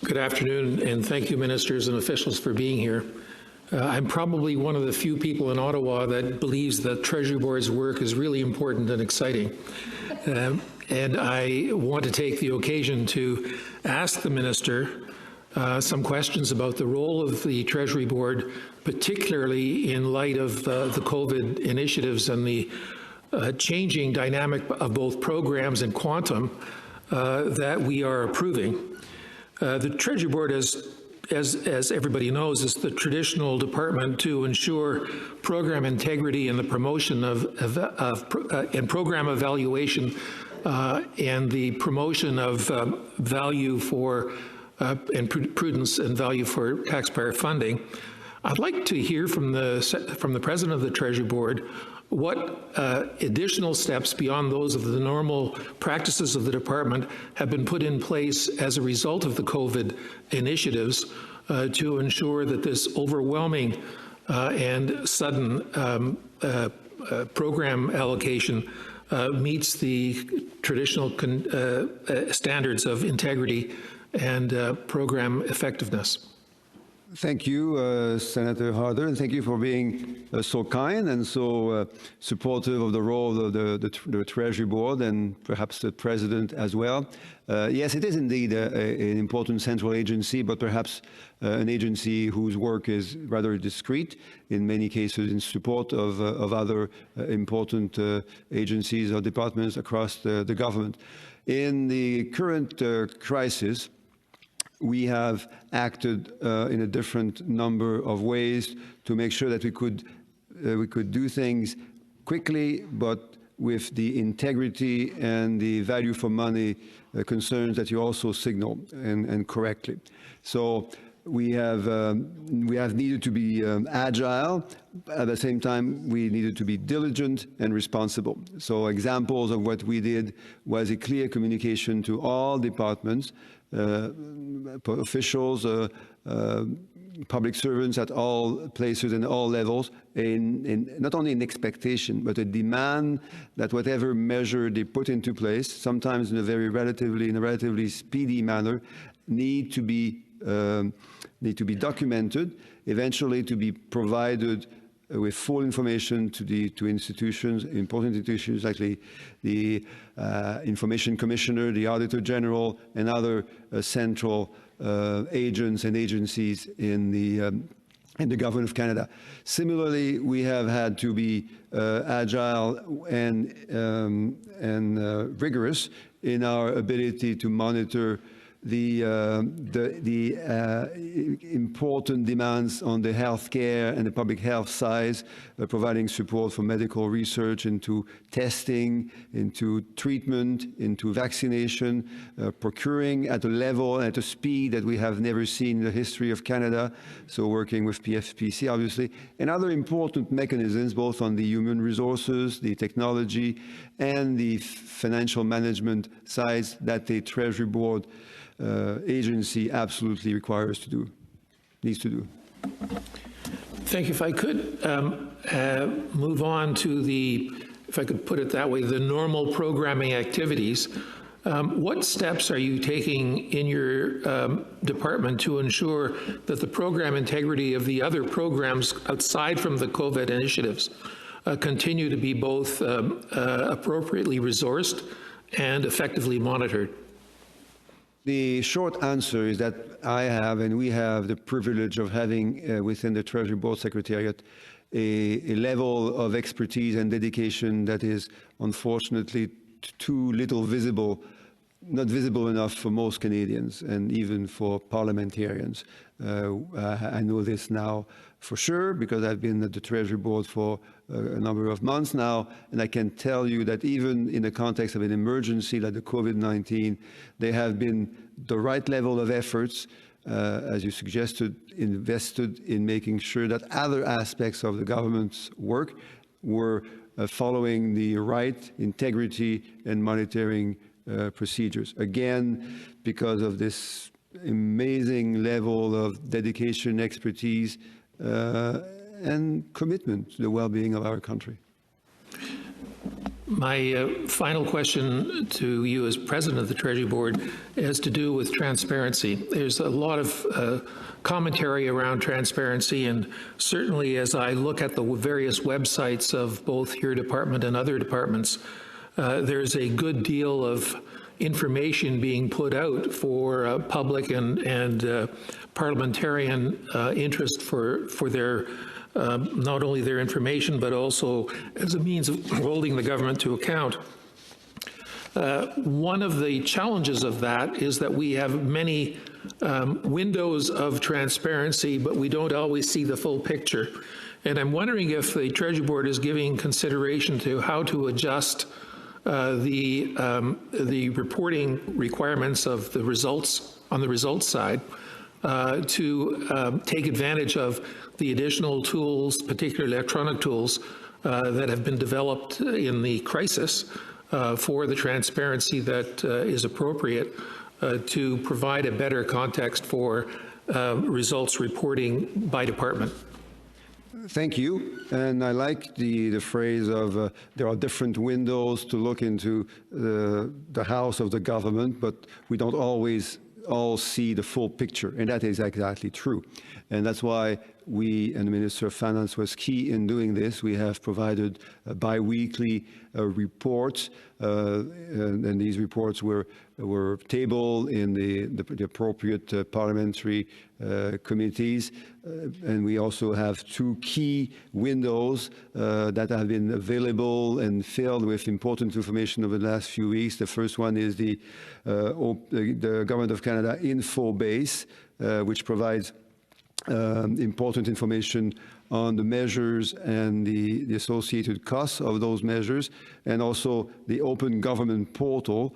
Good afternoon, and thank you, ministers and officials, for being here. I'm probably one of the few people in Ottawa that believes that Treasury Board's work is really important and exciting. And I want to take the occasion to ask the minister some questions about the role of the Treasury Board, particularly in light of the COVID initiatives and the changing dynamic of both programs and quantum that we are approving. The Treasury Board, as everybody knows, is the traditional department to ensure program integrity and the promotion and program evaluation and the promotion of value for and prudence and value for taxpayer funding. I'd like to hear from the President of the Treasury Board what additional steps beyond those of the normal practices of the department have been put in place as a result of the COVID initiatives to ensure that this overwhelming and sudden program allocation meets the traditional standards of integrity and program effectiveness. Thank you, Senator Harder, and thank you for being so kind and so supportive of the role of the Treasury Board and perhaps the President as well. Yes, it is indeed an important central agency, but perhaps an agency whose work is rather discreet, in many cases in support of other important agencies or departments across the government. In the current crisis, we have acted in a different number of ways to make sure that we could do things quickly, but with the integrity and the value for money concerns that you also signal and correctly. So we have needed to be agile. At the same time, we needed to be diligent and responsible. So examples of what we did was a clear communication to all departments, officials, public servants at all places and all levels, in not only an expectation, but a demand that whatever measure they put into place, sometimes in a relatively speedy manner, need to be documented, eventually to be provided with full information to institutions, important institutions like the Information Commissioner, the Auditor General, and other central agents and agencies in the Government of Canada. Similarly, we have had to be agile and rigorous in our ability to monitor the important demands on the healthcare and the public health side, providing support for medical research into testing, into treatment, into vaccination, procuring at a level and at a speed that we have never seen in the history of Canada, so working with PFPC obviously, and other important mechanisms both on the human resources, the technology, and the financial management sides that the Treasury Board agency absolutely needs to do. Thank you. If I could move on to if I could put it that way, the normal programming activities. What steps are you taking in your department to ensure that the program integrity of the other programs outside from the COVID initiatives continue to be both appropriately resourced and effectively monitored? The short answer is that I have, and we have, the privilege of having within the Treasury Board Secretariat a level of expertise and dedication that is unfortunately too little visible, not visible enough for most Canadians and even for parliamentarians. I know this now for sure because I've been at the Treasury Board for a number of months now, and I can tell you that even in the context of an emergency like the COVID-19, there have been the right level of efforts, as you suggested, invested in making sure that other aspects of the government's work were following the right integrity and monitoring procedures. Again, because of this amazing level of dedication, expertise, and commitment to the well-being of our country. My final question to you as president of the Treasury Board has to do with transparency. There's a lot of commentary around transparency, and certainly as I look at the various websites of both your department and other departments, there's a good deal of information being put out for public and parliamentarian interest for their not only their information, but also as a means of holding the government to account. One of the challenges of that is that we have many windows of transparency, but we don't always see the full picture. And I'm wondering if the Treasury Board is giving consideration to how to adjust the reporting requirements of the results on the results side to take advantage of the additional tools, particularly electronic tools, that have been developed in the crisis for the transparency that is appropriate to provide a better context for results reporting by department. Thank you. And I like the phrase of there are different windows to look into the house of the government, but we don't always all see the full picture. And that is exactly true. And that's why we, and the Minister of Finance was key in doing this. We have provided bi-weekly reports, and these reports were tabled in the appropriate parliamentary committees. And we also have two key windows that have been available and filled with important information over the last few weeks. The first one is the Government of Canada info base, which provides important information on the measures and the associated costs of those measures, and also the Open Government Portal,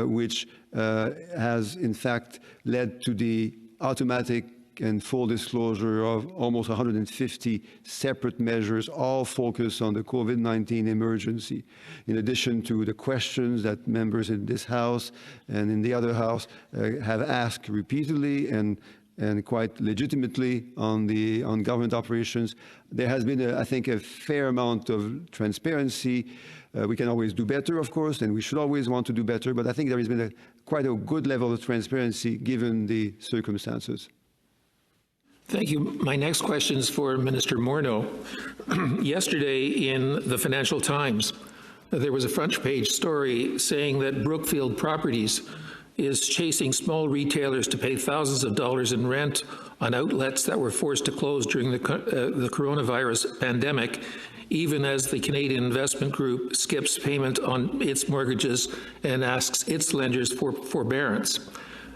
which has in fact led to the automatic and full disclosure of almost 150 separate measures, all focused on the COVID-19 emergency, in addition to the questions that members in this House and in the other House have asked repeatedly and quite legitimately on government operations. There has been, I think, a fair amount of transparency. We can always do better, of course, and we should always want to do better, but I think there has been quite a good level of transparency given the circumstances. Thank you. My next question is for Minister Morneau. Yesterday in the Financial Times, there was a front page story saying that Brookfield Properties is chasing small retailers to pay thousands of dollars in rent on outlets that were forced to close during the coronavirus pandemic, even as the Canadian Investment Group skips payment on its mortgages and asks its lenders for forbearance.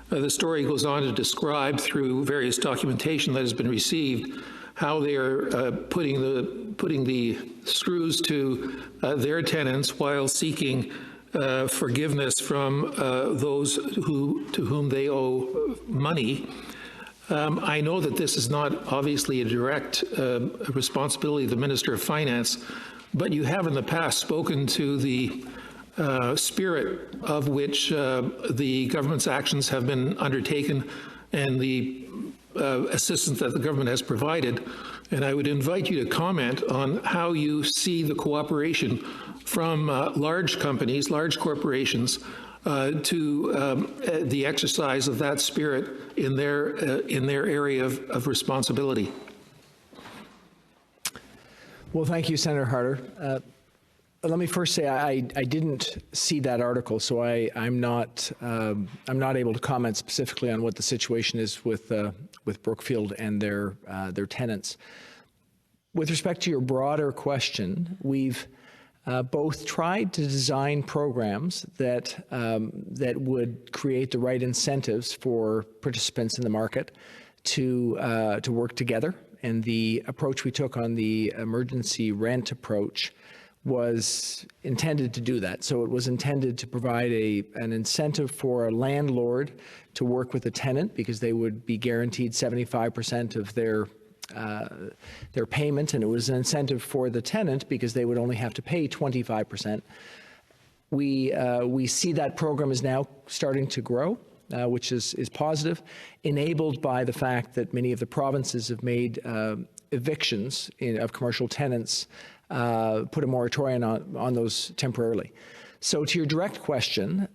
The story goes on to describe, through various documentation that has been received, how they are putting the screws to their tenants while seeking forgiveness from those to whom they owe money. I know that this is not obviously a direct responsibility of the Minister of Finance, but you have in the past spoken to the spirit of which the government's actions have been undertaken and the assistance that the government has provided. And I would invite you to comment on how you see the cooperation from large companies, large corporations, to the exercise of that spirit in their area of responsibility. Well, thank you, Senator Harder. Let me first say I didn't see that article, so I'm not able to comment specifically on what the situation is with Brookfield and their tenants. With respect to your broader question, we've both tried to design programs that would create the right incentives for participants in the market to work together, and the approach we took on the emergency rent approach was intended to do that. So it was intended to provide an incentive for a landlord to work with a tenant, because they would be guaranteed 75% of their payment, and it was an incentive for the tenant because they would only have to pay 25%. We see that program is now starting to grow, which is positive, enabled by the fact that many of the provinces have made evictions of commercial tenants put a moratorium on those temporarily. So to your direct question,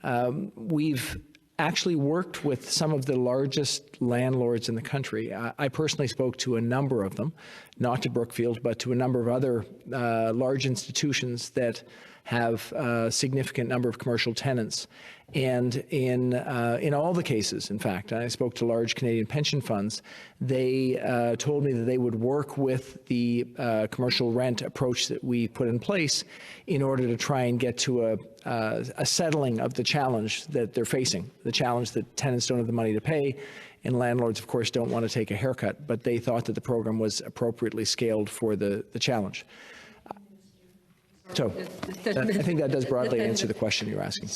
we've actually worked with some of the largest landlords in the country. I personally spoke to a number of them, not to Brookfield, but to a number of other large institutions that have a significant number of commercial tenants. And in all the cases, in fact, I spoke to large Canadian pension funds, they told me that they would work with the commercial rent approach that we put in place in order to try and get to a settling of the challenge that they're facing, the challenge that tenants don't have the money to pay, and landlords, of course, don't want to take a haircut, but they thought that the program was appropriately scaled for the challenge. So I think that does broadly answer the question you're asking.